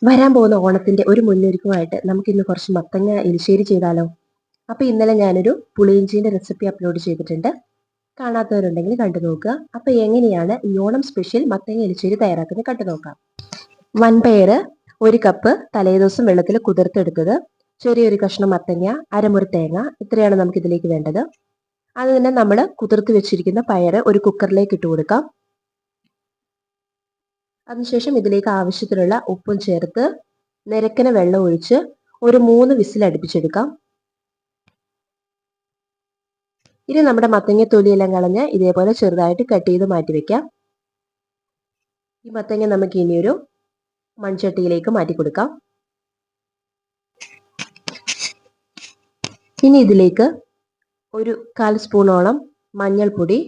വരാൻ പോകുന്ന ഓണത്തിന്റെ ഒരു മുന്നൊരുക്കമായിട്ട് നമുക്കിന്ന് കുറച്ച് മത്തങ്ങ എലിശ്ശേരി ചെയ്താലോ? അപ്പൊ ഇന്നലെ ഞാനൊരു പുളിയിഞ്ചിന്റെ റെസിപ്പി അപ്ലോഡ് ചെയ്തിട്ടുണ്ട്. കാണാത്തവരുണ്ടെങ്കിൽ കണ്ടു നോക്കുക. അപ്പൊ എങ്ങനെയാണ് ഈ ഓണം സ്പെഷ്യൽ മത്തങ്ങ എലിശ്ശേരി തയ്യാറാക്കുന്നത് കണ്ടു നോക്കാം. വൻപയറ് 1 കപ്പ് തലേദിവസം വെള്ളത്തിൽ കുതിർത്തെടുത്തത്, ചെറിയൊരു കഷ്ണം മത്തങ്ങ, അരമുറി തേങ്ങ, ഇത്രയാണ് നമുക്ക് ഇതിലേക്ക് വേണ്ടത്. അത് തന്നെ നമ്മൾ കുതിർത്ത് വെച്ചിരിക്കുന്ന പയറ് ഒരു കുക്കറിലേക്ക് ഇട്ട് കൊടുക്കാം. അതിനുശേഷം ഇതിലേക്ക് ആവശ്യത്തിനുള്ള ഉപ്പും ചേർത്ത് നിരക്കന വെള്ളം ഒഴിച്ച് ഒരു 3 വിസിൽ അടുപ്പിച്ചെടുക്കാം. ഇനി നമ്മുടെ മത്തങ്ങ തൊലിയെല്ലാം കളഞ്ഞ് ഇതേപോലെ ചെറുതായിട്ട് കട്ട് ചെയ്ത് മാറ്റി വെക്കാം. ഈ മത്തങ്ങ നമുക്ക് ഇനിയൊരു മൺചട്ടിയിലേക്ക് മാറ്റി കൊടുക്കാം. ഇനി ഇതിലേക്ക് ഒരു 1/4 സ്പൂണോളം മഞ്ഞൾപ്പൊടി,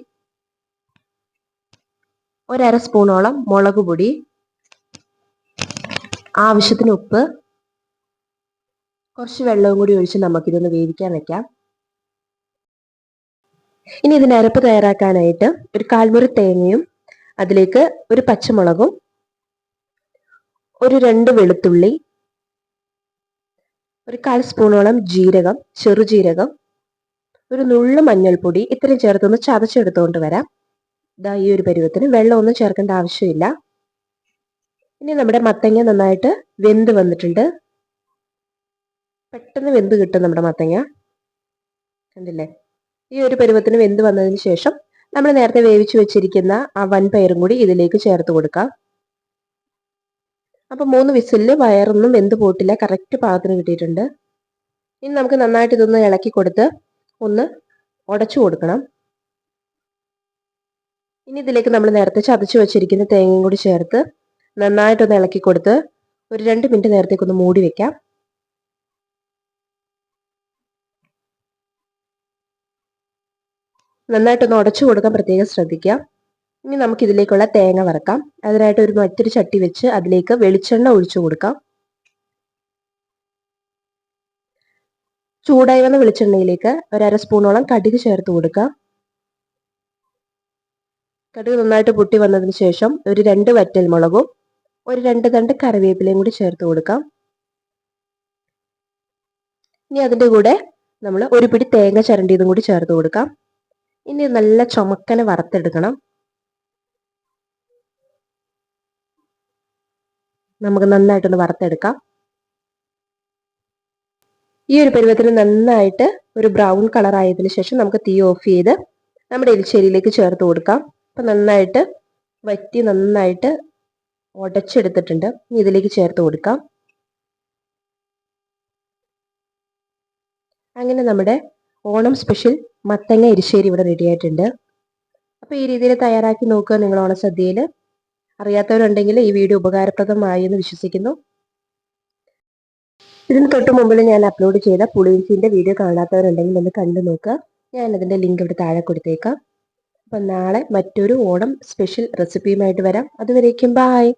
1/2 സ്പൂണോളം മുളക് പൊടി, ആവശ്യത്തിന് ഉപ്പ്, കുറച്ച് വെള്ളവും കൂടി ഒഴിച്ച് നമുക്കിതൊന്ന് വേവിക്കാൻ വെക്കാം. ഇനി ഇതിന് അരപ്പ് തയ്യാറാക്കാനായിട്ട് ഒരു 1/4 മുറി തേങ്ങയും അതിലേക്ക് ഒരു പച്ചമുളകും, ഒരു 2 വെളുത്തുള്ളി, ഒരു 1/4 സ്പൂണോളം ജീരകം, ചെറുജീരകം, ഒരു നുള്ളു മഞ്ഞൾപ്പൊടി, ഇത്രയും ചേർത്തൊന്ന് ചതച്ചെടുത്തുകൊണ്ട് വരാം. ഇതാ ഈ ഒരു പരുവത്തിന്, വെള്ളമൊന്നും ചേർക്കേണ്ട ആവശ്യമില്ല. ഇനി നമ്മുടെ മത്തങ്ങ നന്നായിട്ട് വെന്ത് വന്നിട്ടുണ്ട്. പെട്ടെന്ന് വെന്ത് കിട്ടും നമ്മുടെ മത്തങ്ങ, കണ്ടില്ലേ? ഈ ഒരു പരുവത്തിന് വെന്ത് വന്നതിന് ശേഷം നമ്മൾ നേരത്തെ വേവിച്ചു വെച്ചിരിക്കുന്ന ആ വൻപയറും കൂടി ഇതിലേക്ക് ചേർത്ത് കൊടുക്കാം. അപ്പൊ 3 വിസിലിൽ വയറൊന്നും വെന്ത് പോയിട്ടില്ല, കറക്റ്റ് പാകത്തിന് കിട്ടിയിട്ടുണ്ട്. ഇനി നമുക്ക് നന്നായിട്ട് ഇതൊന്ന് ഇളക്കി കൊടുത്ത് ഒന്ന് ഉടച്ചു കൊടുക്കണം. ഇനി ഇതിലേക്ക് നമ്മൾ നേരത്തെ ചതച്ചു വെച്ചിരിക്കുന്ന തേങ്ങയും കൂടി ചേർത്ത് നന്നായിട്ടൊന്ന് ഇളക്കി കൊടുത്ത് ഒരു 2 മിനിറ്റ് നേരത്തേക്കൊന്ന് മൂടി വെക്കാം. നന്നായിട്ടൊന്ന് ഉടച്ചു കൊടുക്കാൻ പ്രത്യേകം ശ്രദ്ധിക്കാം. ഇനി നമുക്ക് ഇതിലേക്കുള്ള തേങ്ങ വറക്കാം. അതിനായിട്ട് മറ്റൊരു ചട്ടി വെച്ച് അതിലേക്ക് വെളിച്ചെണ്ണ ഒഴിച്ചു കൊടുക്കാം. ചൂടായി വന്ന വെളിച്ചെണ്ണയിലേക്ക് ഒരു 1/2 സ്പൂണോളം കടുക് ചേർത്ത് കൊടുക്കാം. കടുക് നന്നായിട്ട് പൊട്ടി വന്നതിന് ശേഷം ഒരു 2 വറ്റൽ മുളകും ഒരു 2 തണ്ട് കറിവേപ്പിലയും കൂടി ചേർത്ത് കൊടുക്കാം. ഇനി അതിൻ്റെ കൂടെ നമ്മൾ ഒരു പിടി തേങ്ങ ചിരണ്ടിയതും കൂടി ചേർത്ത് കൊടുക്കാം. ഇനി നല്ല ചുമക്കനെ വറുത്തെടുക്കണം. നമുക്ക് നന്നായിട്ടൊന്ന് വറുത്തെടുക്കാം. ഈ ഒരു പരുവത്തിന് നന്നായിട്ട് ഒരു ബ്രൗൺ കളർ ആയതിനു ശേഷം നമുക്ക് തീ ഓഫ് ചെയ്ത് നമ്മുടെ എലിശ്ശേരിയിലേക്ക് ചേർത്ത് കൊടുക്കാം. അപ്പം നന്നായിട്ട് വറ്റി നന്നായിട്ട് ഉടച്ചെടുത്തിട്ടുണ്ട്. ഇതിലേക്ക് ചേർത്ത് കൊടുക്കാം. അങ്ങനെ നമ്മുടെ ഓണം സ്പെഷ്യൽ മത്തങ്ങ എരിശ്ശേരി ഇവിടെ റെഡി ആയിട്ടുണ്ട്. അപ്പോൾ ഈ രീതിയിൽ തയ്യാറാക്കി നോക്കുക നിങ്ങൾ ഓണസദ്യയിൽ. അറിയാത്തവരുണ്ടെങ്കിൽ ഈ വീഡിയോ ഉപകാരപ്രദമായി എന്ന് വിശ്വസിക്കുന്നു. ഇതിന് തൊട്ട് മുമ്പിൽ ഞാൻ അപ്ലോഡ് ചെയ്ത പുളിയിഞ്ചിന്റെ വീഡിയോ കാണാത്തവരുണ്ടെങ്കിൽ ഒന്ന് കണ്ടു നോക്കുക. ഞാൻ അതിന്റെ ലിങ്ക് ഇവിടെ താഴെ കൊടുത്തേക്കാം. അപ്പം നാളെ മറ്റൊരു ഓണം സ്പെഷ്യൽ റെസിപ്പിയുമായിട്ട് വരാം. അതുവരേക്കും ബായ്.